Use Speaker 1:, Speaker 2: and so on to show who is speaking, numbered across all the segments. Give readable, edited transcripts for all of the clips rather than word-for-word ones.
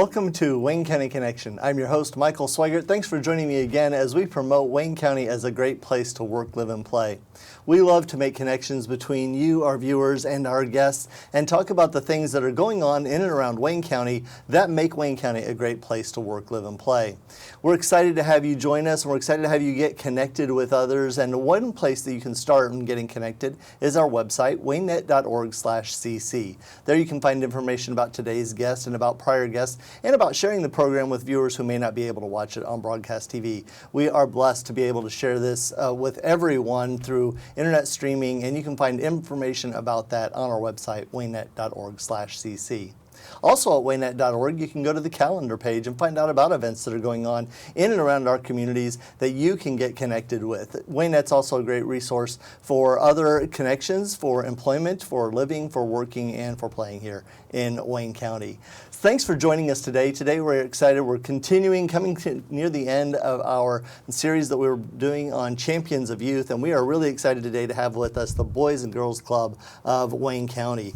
Speaker 1: Welcome to Wayne County Connection. I'm your host, Michael Sweigart. Thanks for joining me again as we promote Wayne County as a great place to work, live, and play. We love to make connections between you, our viewers, and our guests, and talk about the things that are going on in and around Wayne County that make Wayne County a great place to work, live, and play. We're excited to have you join us, and we're excited to have you get connected with others. And one place that you can start in getting connected is our website, waynet.org/cc. There you can find information about today's guest and about prior guests, and about sharing the program with viewers who may not be able to watch it on broadcast TV. We are blessed to be able to share this with everyone through internet streaming, and you can find information about that on our website, waynet.org/cc. Also at waynet.org, you can go to the calendar page and find out about events that are going on in and around our communities that you can get connected with. Waynet's also a great resource for other connections, for employment, for living, for working, and for playing here in Wayne County. Thanks for joining us today. Today we're excited. We're coming near the end of our series that we were doing on Champions of Youth, and we are really excited today to have with us the Boys and Girls Club of Wayne County.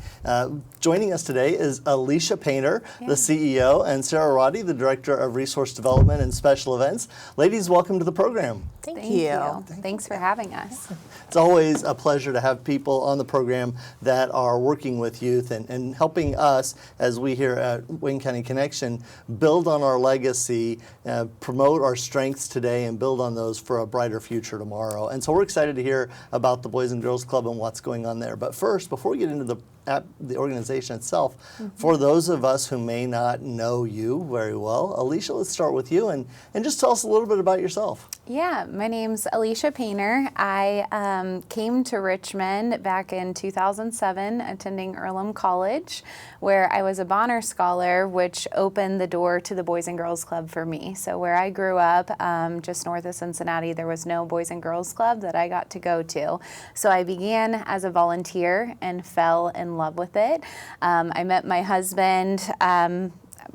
Speaker 1: Joining us today is Alicia Painter, the CEO, and Sarah Roddy, the Director of Resource Development and Special Events. Ladies, welcome to the program.
Speaker 2: Thank you. Thanks for having us.
Speaker 1: It's always a pleasure to have people on the program that are working with youth and helping us, as we here at Wayne County Connection, build on our legacy, promote our strengths today, and build on those for a brighter future tomorrow. And so we're excited to hear about the Boys and Girls Club and what's going on there. But first, before we get into the organization itself, for those of us who may not know you very well, Alicia, let's start with you and just tell us a little bit about yourself.
Speaker 2: Yeah, my name's Alicia Painter. I came to Richmond back in 2007, attending Earlham College, where I was a Bonner Scholar, which opened the door to the Boys and Girls Club for me. So where I grew up, just north of Cincinnati, there was no Boys and Girls Club that I got to go to. So I began as a volunteer and fell in love with it. I met my husband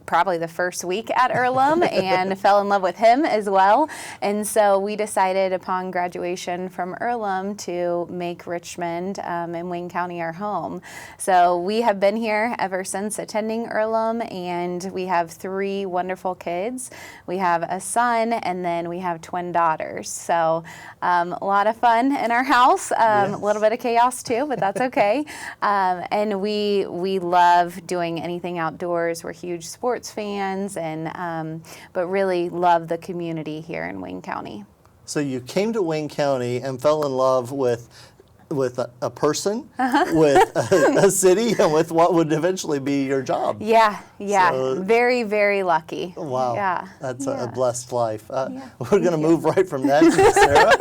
Speaker 2: probably the first week at Earlham and fell in love with him as well. And so we decided upon graduation from Earlham to make Richmond and Wayne County our home. So we have been here ever since attending Earlham, and we have 3 wonderful kids. We have a son, and then we have twin daughters. So a lot of fun in our house, a little bit of chaos too, but that's okay. And we love doing anything outdoors. We're huge sports fans, and but really love the community here in Wayne County.
Speaker 1: So you came to Wayne County and fell in love with a person, with a city, and with what would eventually be your job.
Speaker 2: Yeah.
Speaker 1: So,
Speaker 2: very, very lucky.
Speaker 1: Wow.
Speaker 2: Yeah.
Speaker 1: That's a blessed life. We're going to move right from that to Sarah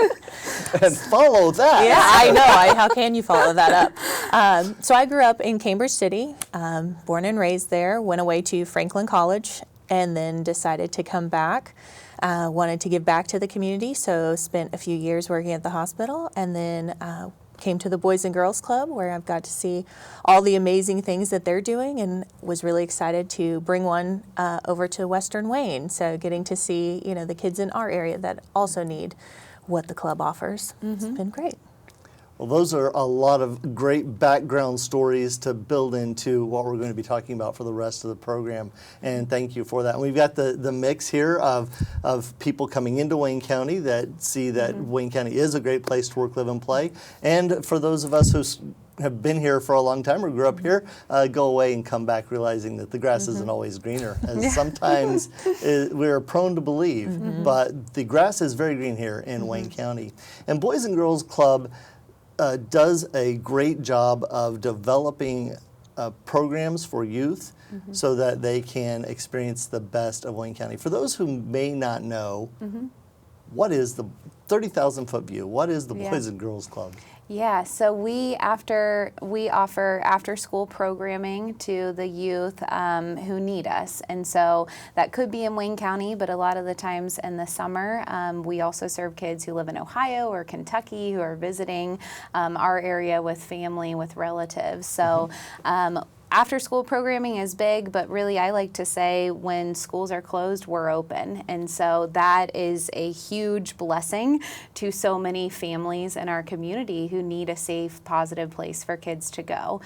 Speaker 1: and follow that.
Speaker 3: Yeah, I know. How can you follow that up? So I grew up in Cambridge City, born and raised there, went away to Franklin College, and then decided to come back. Wanted to give back to the community, so spent a few years working at the hospital, and then came to the Boys and Girls Club, where I've got to see all the amazing things that they're doing, and was really excited to bring one over to Western Wayne. So getting to see, the kids in our area that also need what the club offers. It's been great.
Speaker 1: Well, those are a lot of great background stories to build into what we're going to be talking about for the rest of the program, and thank you for that. And we've got the mix here of people coming into Wayne County that see that Wayne County is a great place to work, live, and play, and for those of us who have been here for a long time or grew up here, go away and come back realizing that the grass isn't always greener, as sometimes we're prone to believe, but the grass is very green here in Wayne County. And Boys and Girls Club does a great job of developing programs for youth so that they can experience the best of Wayne County. For those who may not know, what is the 30,000-foot view? What is the Boys and Girls Club?
Speaker 2: Yeah, so we offer after-school programming to the youth who need us, and so that could be in Wayne County, but a lot of the times in the summer, we also serve kids who live in Ohio or Kentucky who are visiting our area with family, with relatives. So After school programming is big, but really I like to say when schools are closed, we're open. And so that is a huge blessing to so many families in our community who need a safe, positive place for kids to go.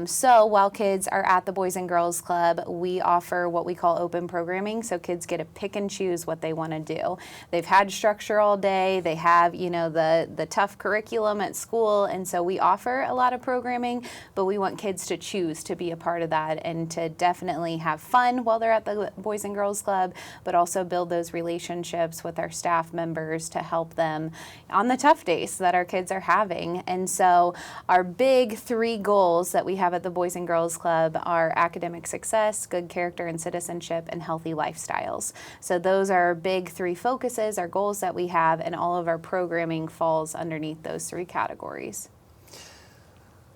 Speaker 2: So while kids are at the Boys and Girls Club, we offer what we call open programming. So kids get to pick and choose what they want to do. They've had structure all day. They have, the tough curriculum at school. And so we offer a lot of programming, but we want kids to choose to be a part of that and to definitely have fun while they're at the Boys and Girls Club, but also build those relationships with our staff members to help them on the tough days that our kids are having. And so our big 3 goals that we have at the Boys and Girls Club are academic success, good character and citizenship, and healthy lifestyles. So those are our big 3 focuses, our goals that we have, and all of our programming falls underneath those 3 categories.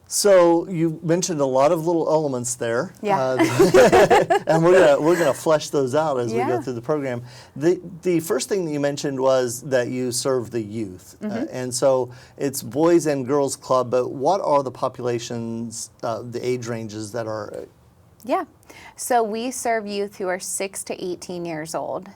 Speaker 1: So you mentioned a lot of little elements there,
Speaker 2: Yeah.
Speaker 1: and we're gonna flesh those out as we go through the program. The first thing that you mentioned was that you serve the youth, and so it's Boys and Girls Club. But what are the populations, the age ranges that are?
Speaker 2: Yeah. So we serve youth who are 6 to 18 years old,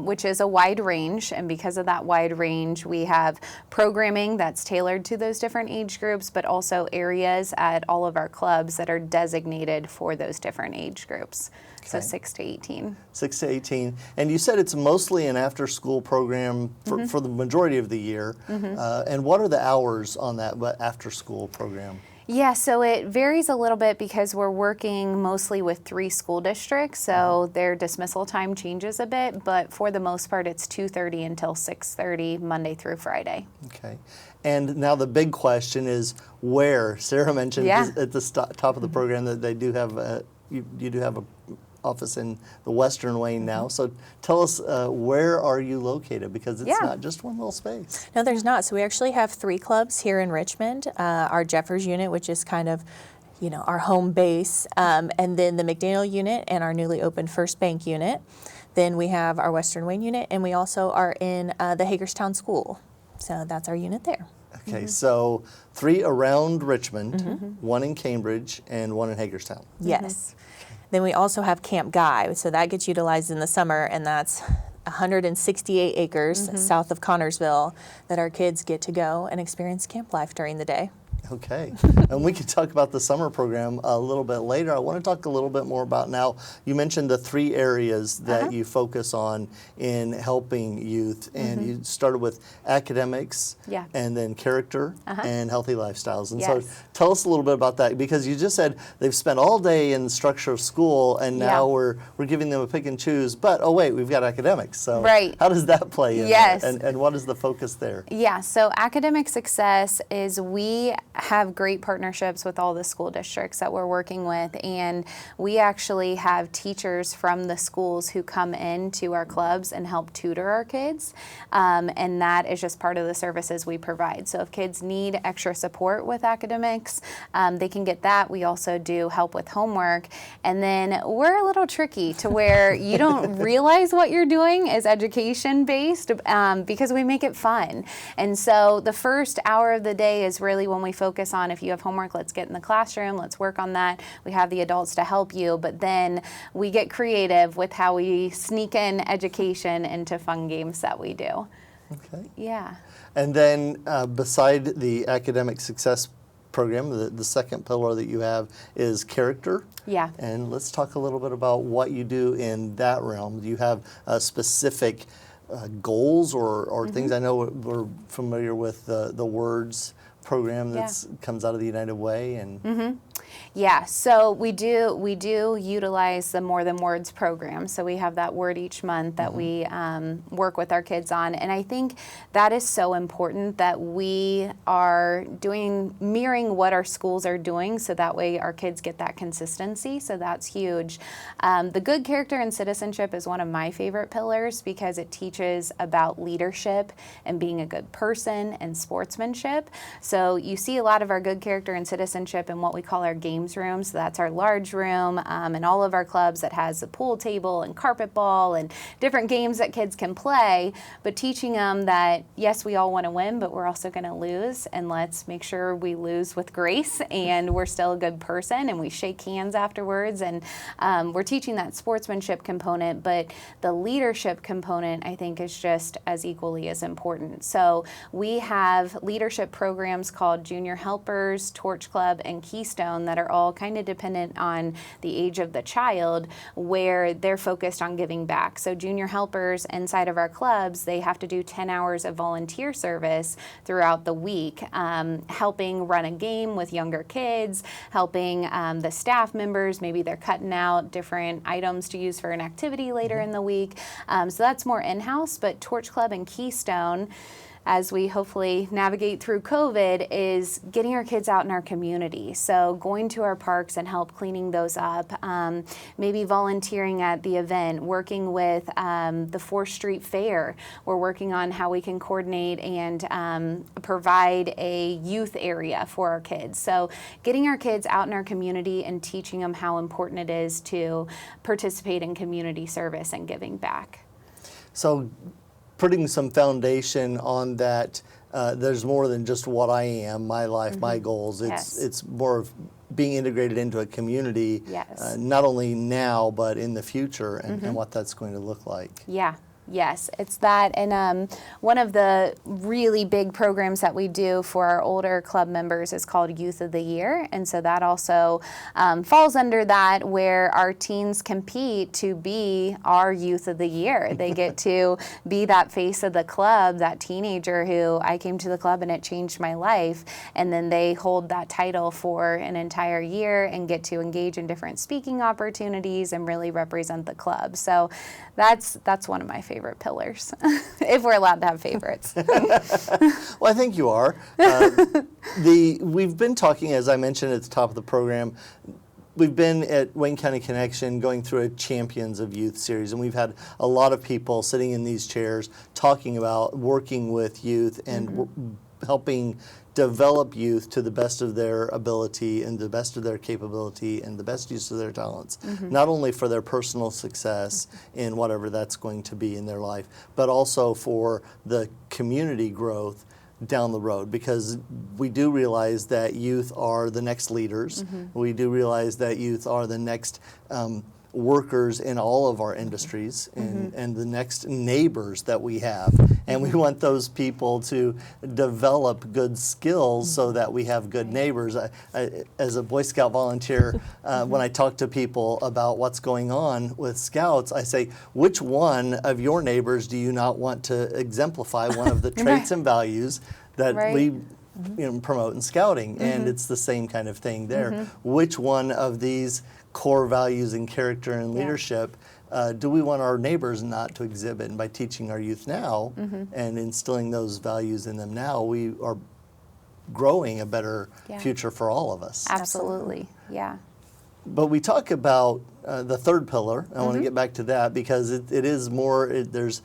Speaker 2: which is a wide range. And because of that wide range, we have programming that's tailored to those different age groups, but also areas at all of our clubs that are designated for those different age groups. So 6 to 18.
Speaker 1: 6 to 18. And you said it's mostly an after-school program for the majority of the year. And what are the hours on that after-school program?
Speaker 2: Yeah, so it varies a little bit because we're working mostly with 3 school districts, so their dismissal time changes a bit, but for the most part it's 2:30 until 6:30, Monday through Friday.
Speaker 1: Okay. And now the big question is where? Sarah mentioned at the top of the program that they do have you do have a office in the Western Wayne now. So tell us, where are you located? Because it's not just one little space.
Speaker 3: No, there's not. So we actually have 3 clubs here in Richmond. Our Jeffers unit, which is kind of, our home base, and then the McDaniel unit and our newly opened First Bank unit. Then we have our Western Wayne unit, and we also are in the Hagerstown School. So that's our unit there.
Speaker 1: Okay, so 3 around Richmond, 1 in Cambridge, and 1 in Hagerstown.
Speaker 3: Yes. Then we also have Camp Guy, so that gets utilized in the summer, and that's 168 acres south of Connorsville that our kids get to go and experience camp life during the day.
Speaker 1: Okay, and we can talk about the summer program a little bit later. I want to talk a little bit more about now. You mentioned the 3 areas that you focus on in helping youth, and you started with academics, and then character, and healthy lifestyles. And so tell us a little bit about that, because you just said they've spent all day in the structure of school, and now we're giving them a pick and choose, but oh wait, we've got academics. So how does that play in there? And what is the focus there?
Speaker 2: Yeah, so academic success is we have great partnerships with all the school districts that we're working with, and we actually have teachers from the schools who come into our clubs and help tutor our kids, and that is just part of the services we provide. So if kids need extra support with academics, they can get that. We also do help with homework, and then we're a little tricky to where you don't realize what you're doing is education based, because we make it fun. And so the first hour of the day is really when we focus on, if you have homework, let's get in the classroom, let's work on that. We have the adults to help you, but then we get creative with how we sneak in education into fun games that we do.
Speaker 1: Okay.
Speaker 2: Yeah.
Speaker 1: And then beside the academic success program, the second pillar that you have is character.
Speaker 2: Yeah.
Speaker 1: And let's talk a little bit about what you do in that realm. Do you have specific goals or things? I know we're familiar with the WORDS program that comes out of the United Way, and
Speaker 2: Yeah, so we do utilize the More Than Words program. So we have that word each month that we work with our kids on, and I think that is so important that we are mirroring what our schools are doing, so that way our kids get that consistency. So that's huge. The good character and citizenship is one of my favorite pillars because it teaches about leadership and being a good person and sportsmanship. So you see a lot of our good character and citizenship in what we call our games room. So that's our large room, and all of our clubs that has a pool table and carpet ball and different games that kids can play, but teaching them that, yes, we all want to win, but we're also going to lose, and let's make sure we lose with grace and we're still a good person and we shake hands afterwards. And we're teaching that sportsmanship component, but the leadership component, I think, is just as equally as important. So we have leadership programs called Junior Helpers, Torch Club, and Keystone that are all kind of dependent on the age of the child, where they're focused on giving back. So Junior Helpers inside of our clubs, they have to do 10 hours of volunteer service throughout the week, helping run a game with younger kids, helping the staff members, maybe they're cutting out different items to use for an activity later in the week. So that's more in-house, but Torch Club and Keystone, as we hopefully navigate through COVID, is getting our kids out in our community. So going to our parks and help cleaning those up, maybe volunteering at the event, working with the 4th Street Fair. We're working on how we can coordinate and provide a youth area for our kids. So getting our kids out in our community and teaching them how important it is to participate in community service and giving back.
Speaker 1: So putting some foundation on that, there's more than just what I am, my life, my goals. It's more of being integrated into a community, not only now, but in the future, and what that's going to look like.
Speaker 2: Yeah. Yes, it's that. And one of the really big programs that we do for our older club members is called Youth of the Year. And so that also falls under that, where our teens compete to be our Youth of the Year. They get to be that face of the club, that teenager who, I came to the club and it changed my life. And then they hold that title for an entire year and get to engage in different speaking opportunities and really represent the club. So that's one of my favorite pillars, if we're allowed to have favorites.
Speaker 1: Well, I think you are. We've been talking, as I mentioned at the top of the program, we've been at Wayne County Connection going through a Champions of Youth series, and we've had a lot of people sitting in these chairs talking about working with youth and helping develop youth to the best of their ability and the best of their capability and the best use of their talents, not only for their personal success in whatever that's going to be in their life, but also for the community growth down the road, because we do realize that youth are the next leaders. We do realize that youth are the next workers in all of our industries and the next neighbors that we have. And we want those people to develop good skills so that we have good neighbors. As a Boy Scout volunteer, when I talk to people about what's going on with Scouts, I say, which one of your neighbors do you not want to exemplify one of the traits and values that we promote in Scouting? And it's the same kind of thing there. Which one of these core values and character and leadership do we want our neighbors not to exhibit? And by teaching our youth now and instilling those values in them now, we are growing a better future for all of us.
Speaker 2: Absolutely, yeah.
Speaker 1: But we talk about the third pillar. I want to get back to that, because it is more, there's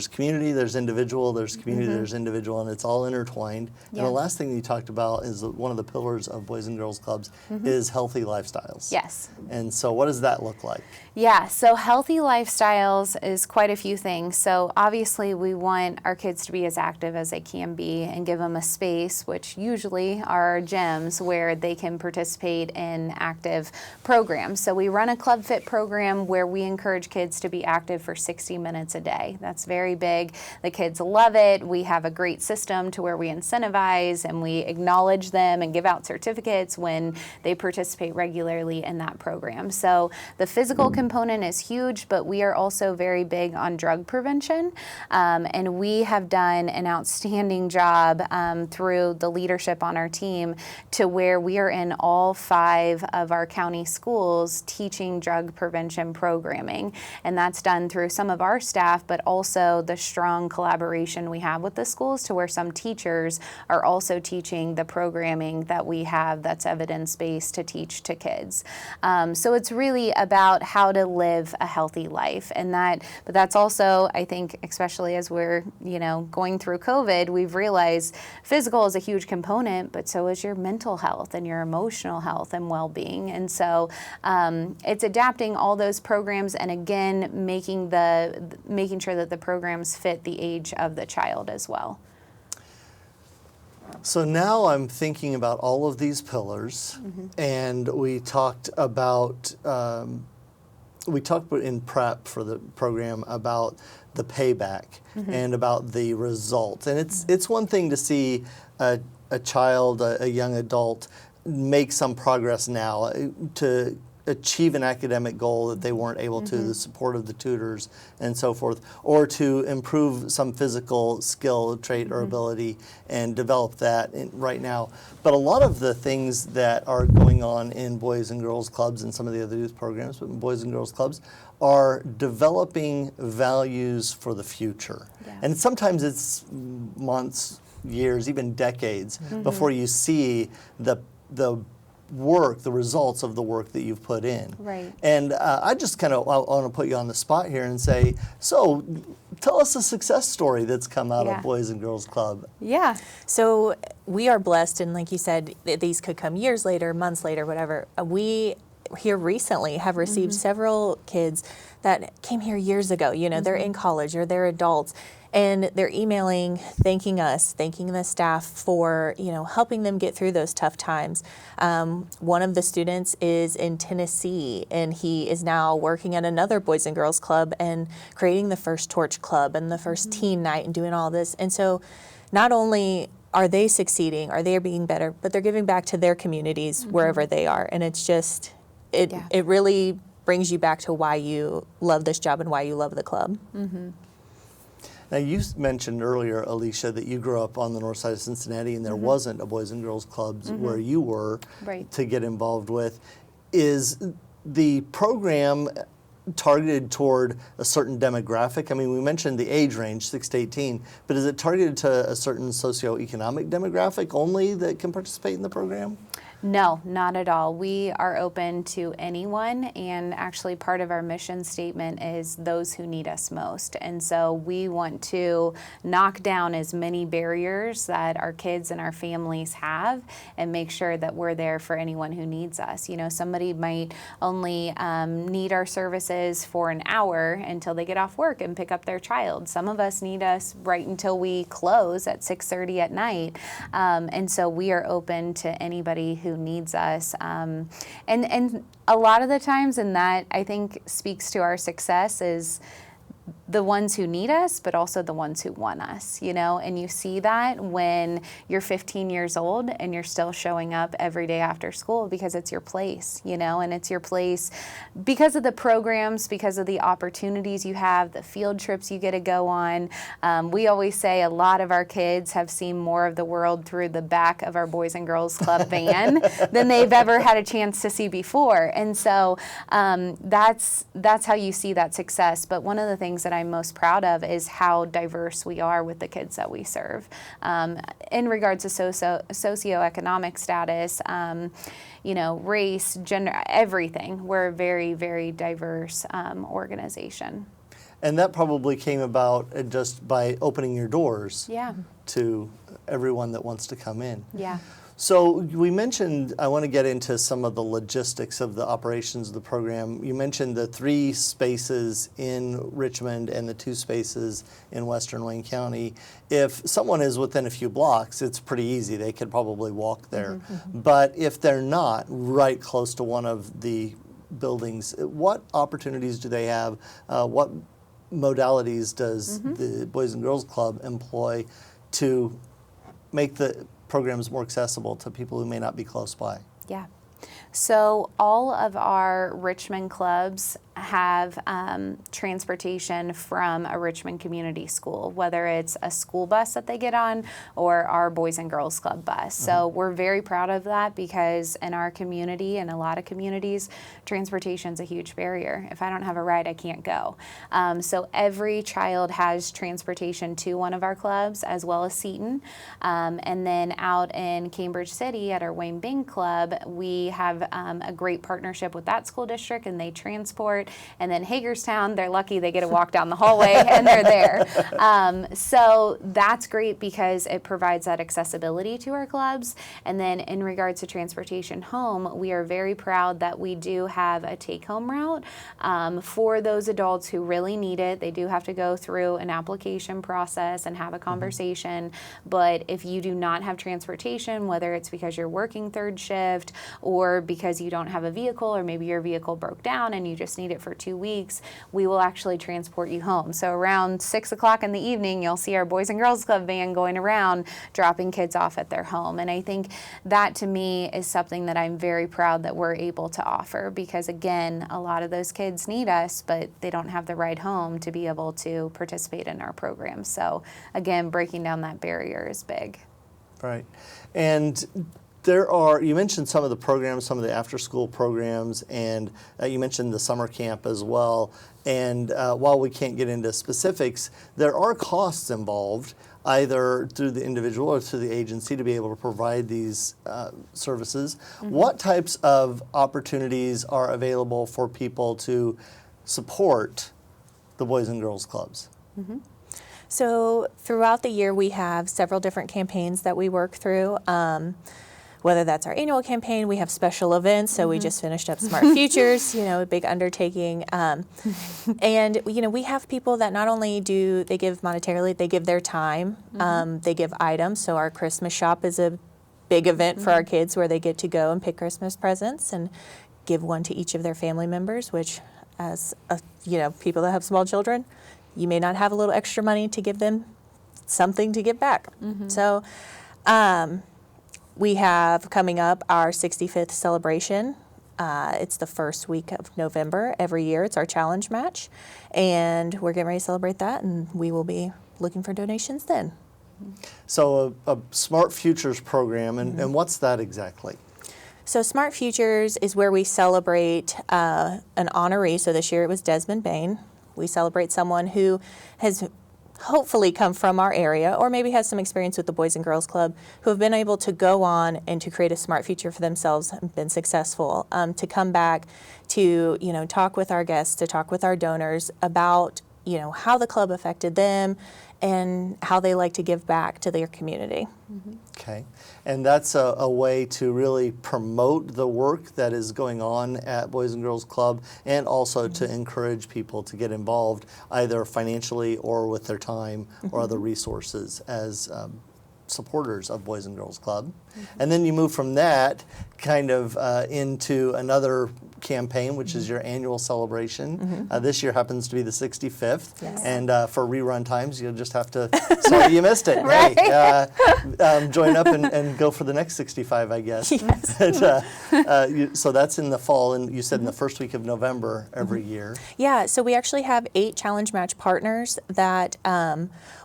Speaker 1: community, there's individual, there's community, there's individual, and it's all intertwined. And the last thing you talked about is one of the pillars of Boys and Girls Clubs is healthy lifestyles.
Speaker 2: Yes.
Speaker 1: And so what does that look like?
Speaker 2: Yeah, so healthy lifestyles is quite a few things. So obviously we want our kids to be as active as they can be and give them a space, which usually are our gyms, where they can participate in active programs. So we run a Club Fit program where we encourage kids to be active for 60 minutes a day. That's very big. The kids love it. We have a great system to where we incentivize and we acknowledge them and give out certificates when they participate regularly in that program. So the physical component is huge, but we are also very big on drug prevention. And we have done an outstanding job through the leadership on our team to where we are in all 5 of our county schools teaching drug prevention programming. And that's done through some of our staff, but also also the strong collaboration we have with the schools, to where some teachers are also teaching the programming that we have that's evidence-based to teach to kids. So it's really about how to live a healthy life, and but that's also, I think, especially as we're, going through COVID, we've realized physical is a huge component, but so is your mental health and your emotional health and well-being. And so it's adapting all those programs, and again, making sure that the programs fit the age of the child as well.
Speaker 1: So now I'm thinking about all of these pillars, and we talked about in prep for the program about the payback and about the result. And it's one thing to see a child, a young adult, make some progress now to achieve an academic goal that they weren't able to, the support of the tutors and so forth, or to improve some physical skill, trait, or ability and develop that right now. But a lot of the things that are going on in Boys and Girls Clubs and some of the other youth programs, but in Boys and Girls Clubs, are developing values for the future.
Speaker 2: Yeah.
Speaker 1: And sometimes it's months, years, even decades before you see the work, the results of the work that you've put in.
Speaker 2: Right.
Speaker 1: And I just kind of want to put you on the spot here and say, so tell us a success story that's come out of Boys and Girls Club.
Speaker 2: Yeah.
Speaker 3: So we are blessed, and like you said, these could come years later, months later, whatever. We here recently have received several kids that came here years ago. They're in college or they're adults, and they're emailing, thanking us, thanking the staff for, helping them get through those tough times. One of the students is in Tennessee, and he is now working at another Boys and Girls Club and creating the first Torch Club and the first teen night and doing all this. And so not only are they succeeding, are they being better, but they're giving back to their communities wherever they are. And it's just, it really brings you back to why you love this job and why you love the club.
Speaker 1: Now, you mentioned earlier, Alicia, that you grew up on the north side of Cincinnati and there wasn't a Boys and Girls Clubs where you were to get involved with. Is the program targeted toward a certain demographic? I mean, we mentioned the age range, 6 to 18, but is it targeted to a certain socioeconomic demographic only that can participate in the program?
Speaker 2: No, not at all. We are open to anyone, and actually part of our mission statement is those who need us most. And so we want to knock down as many barriers that our kids and our families have and make sure that we're there for anyone who needs us. Somebody might only need our services for an hour until they get off work and pick up their child. Some of us need us right until we close at 6:30 at night. And so we are open to anybody who needs us. And a lot of the times, and that I think speaks to our success, is the ones who need us, but also the ones who want us, and you see that when you're 15 years old and you're still showing up every day after school because it's your place, and it's your place because of the programs, because of the opportunities you have, the field trips you get to go on. We always say a lot of our kids have seen more of the world through the back of our Boys and Girls Club van than they've ever had a chance to see before. And so that's how you see that success. But one of the things that I'm most proud of is how diverse we are with the kids that we serve. In regards to socioeconomic status, race, gender, everything. We're a very, very diverse organization.
Speaker 1: And that probably came about just by opening your doors to everyone that wants to come in.
Speaker 2: Yeah.
Speaker 1: So we mentioned, I want to get into some of the logistics of the operations of the program. You mentioned the 3 spaces in Richmond and the 2 spaces in Western Wayne County. If someone is within a few blocks, it's pretty easy. They could probably walk there. But if they're not right close to one of the buildings, what opportunities do they have? What modalities does the Boys and Girls Club employ to make the programs more accessible to people who may not be close by?
Speaker 2: Yeah. So all of our Richmond clubs have transportation from a Richmond community school, whether it's a school bus that they get on or our Boys and Girls Club bus. So we're very proud of that because in our community and a lot of communities, transportation is a huge barrier. If I don't have a ride, I can't go. So every child has transportation to one of our clubs as well as Seton. And then out in Cambridge City at our Wayne Bing Club, we have a great partnership with that school district, and they transport. And then Hagerstown, they're lucky they get to walk down the hallway and they're there. So that's great because it provides that accessibility to our clubs. And then in regards to transportation home, we are very proud that we do have a take-home route for those adults who really need it. They do have to go through an application process and have a conversation. But if you do not have transportation, whether it's because you're working third shift or because you don't have a vehicle, or maybe your vehicle broke down and you just need it for 2 weeks, we will actually transport you home. So around 6 o'clock in the evening, you'll see our Boys and Girls Club van going around dropping kids off at their home. And I think that to me is something that I'm very proud that we're able to offer because, again, a lot of those kids need us, but they don't have the ride home to be able to participate in our program. So again, breaking down that barrier is big.
Speaker 1: Right. And you mentioned some of the programs, some of the after-school programs, and you mentioned the summer camp as well. And while we can't get into specifics, there are costs involved, either through the individual or through the agency, to be able to provide these services. What types of opportunities are available for people to support the Boys and Girls Clubs?
Speaker 3: So throughout the year, we have several different campaigns that we work through. Whether that's our annual campaign, we have special events. So we just finished up Smart Futures, a big undertaking. And, we have people that not only do they give monetarily, they give their time, they give items. So our Christmas shop is a big event for our kids where they get to go and pick Christmas presents and give one to each of their family members, which as, people that have small children, you may not have a little extra money to give them something to give back. So, we have coming up our 65th celebration. It's the first week of November every year. It's our challenge match, and we're getting ready to celebrate that, and we will be looking for donations then.
Speaker 1: So a Smart Futures program, and what's that exactly?
Speaker 3: So Smart Futures is where we celebrate an honoree. So this year it was Desmond Bain. We celebrate someone who has hopefully come from our area or maybe has some experience with the Boys and Girls Club who have been able to go on and to create a smart future for themselves and been successful, to come back to, talk with our guests, to talk with our donors about, how the club affected them and how they like to give back to their community.
Speaker 1: Okay. And that's a way to really promote the work that is going on at Boys and Girls Club, and also to encourage people to get involved either financially or with their time or other resources as supporters of Boys and Girls Club. And then you move from that kind of into another campaign, which is your annual celebration. This year happens to be the 65th.
Speaker 3: Yes.
Speaker 1: And for rerun times, you'll just have to, sorry you missed it. Right. Hey, join up and go for the next 65, I guess.
Speaker 3: Yes.
Speaker 1: So that's in the fall, and you said in the first week of November every year. Yeah,
Speaker 3: so we actually have 8 challenge match partners that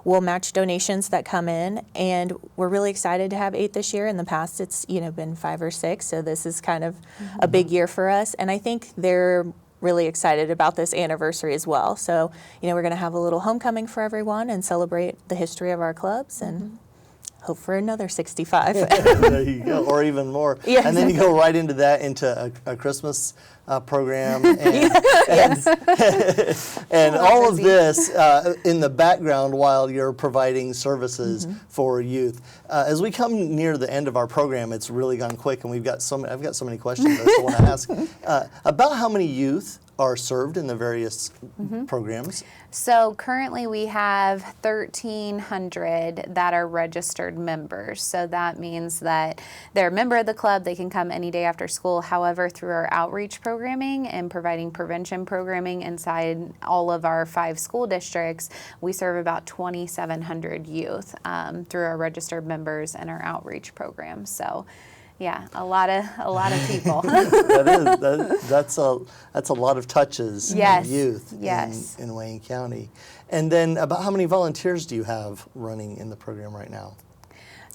Speaker 3: will match donations that come in, and we're really excited to have 8 this year. In the past, it's been 5 or 6, so this is kind of a big year for us, and I think they're really excited about this anniversary as well. So, we're going to have a little homecoming for everyone and celebrate the history of our clubs and hope for another 65.
Speaker 1: There you go, or even more.
Speaker 3: Yeah.
Speaker 1: And then you go right into that, into a Christmas program, and, and all of this in the background while you're providing services for youth. As we come near the end of our program, it's really gone quick, and I've got so many questions I still want to ask. About how many youth are served in the various programs?
Speaker 2: So currently we have 1,300 that are registered members. So that means that they're a member of the club. They can come any day after school. However, through our outreach programming and providing prevention programming inside all of our 5 school districts, we serve about 2,700 youth through our registered members and our outreach program. So Yeah, a lot of people.
Speaker 1: That's a lot of touches
Speaker 2: Yes,
Speaker 1: in youth
Speaker 2: yes.
Speaker 1: in Wayne County. And then about how many volunteers do you have running in the program right now?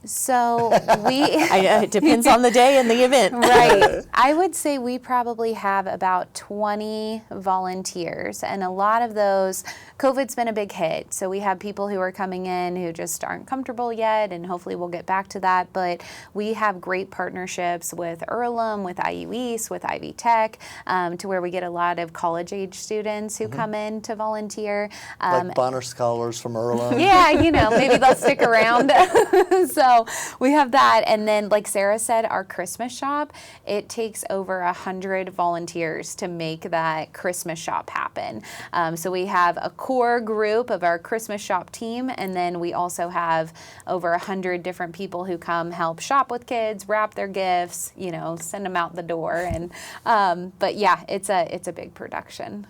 Speaker 2: So
Speaker 3: It depends on the day and the event.
Speaker 2: Right. I would say we probably have about 20 volunteers, and a lot of those, COVID's been a big hit. So we have people who are coming in who just aren't comfortable yet, and hopefully we'll get back to that. But we have great partnerships with Earlham, with IU East, with Ivy Tech, to where we get a lot of college-age students who come in to volunteer.
Speaker 1: Like Bonner Scholars from Earlham.
Speaker 2: Yeah, maybe they'll stick around. So we have that. And then, like Sarah said, our Christmas shop, it takes over 100 volunteers to make that Christmas shop happen. So we have a core group of our Christmas shop team, and then we also have over 100 different people who come help shop with kids, wrap their gifts, send them out the door. And but yeah, it's a big production.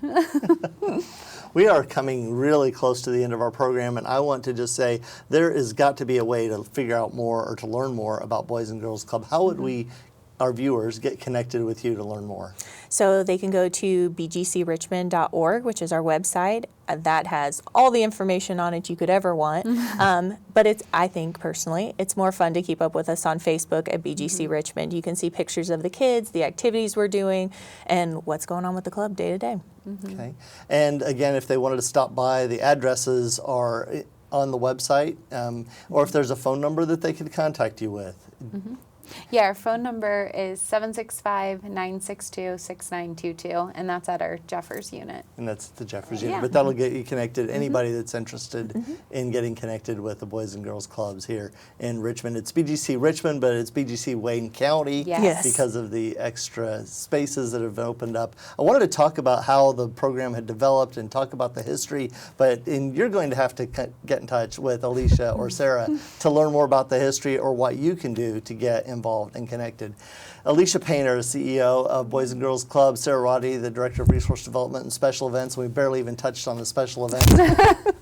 Speaker 1: We are coming really close to the end of our program, and I want to just say there has got to be a way to figure out more or to learn more about Boys and Girls Club. How would our viewers get connected with you to learn more?
Speaker 3: So they can go to bgcrichmond.org, which is our website. That has all the information on it you could ever want. But I think personally, it's more fun to keep up with us on Facebook at BGC Richmond. You can see pictures of the kids, the activities we're doing, and what's going on with the club day to day.
Speaker 1: Okay. And again, if they wanted to stop by, the addresses are on the website, or if there's a phone number that they could contact you with.
Speaker 2: Yeah, our phone number is 765-962-6922, and that's at our Jeffers unit.
Speaker 1: And that's the Jeffers unit.
Speaker 2: Yeah.
Speaker 1: But that'll get you connected. Anybody that's interested in getting connected with the Boys and Girls Clubs here in Richmond. It's BGC Richmond, but it's BGC Wayne County
Speaker 2: Yes.
Speaker 1: because of the extra spaces that have opened up. I wanted to talk about how the program had developed and talk about the history, but you're going to have to get in touch with Alicia or Sarah to learn more about the history or what you can do to get involved and connected. Alicia Painter, CEO of Boys and Girls Club, Sarah Roddy, the Director of Resource Development and Special Events. We barely even touched on the special events.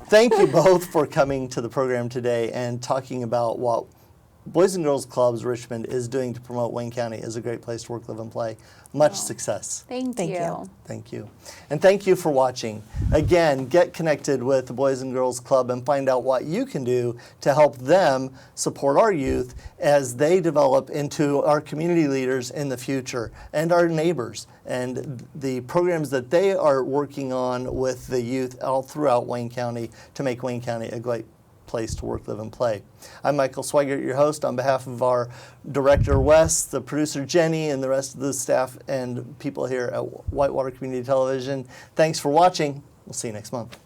Speaker 1: Thank you both for coming to the program today and talking about what Boys and Girls Clubs Richmond is doing to promote Wayne County as a great place to work, live, and play. Much success.
Speaker 2: Thank
Speaker 3: Thank
Speaker 2: you.
Speaker 3: you.
Speaker 1: Thank you. And thank you for watching. Again, get connected with the Boys and Girls Club and find out what you can do to help them support our youth as they develop into our community leaders in the future and our neighbors and the programs that they are working on with the youth all throughout Wayne County to make Wayne County a great place to work, live, and play. I'm Michael Sweigart, your host, on behalf of our director, Wes, the producer, Jenny, and the rest of the staff and people here at Whitewater Community Television. Thanks for watching. We'll see you next month.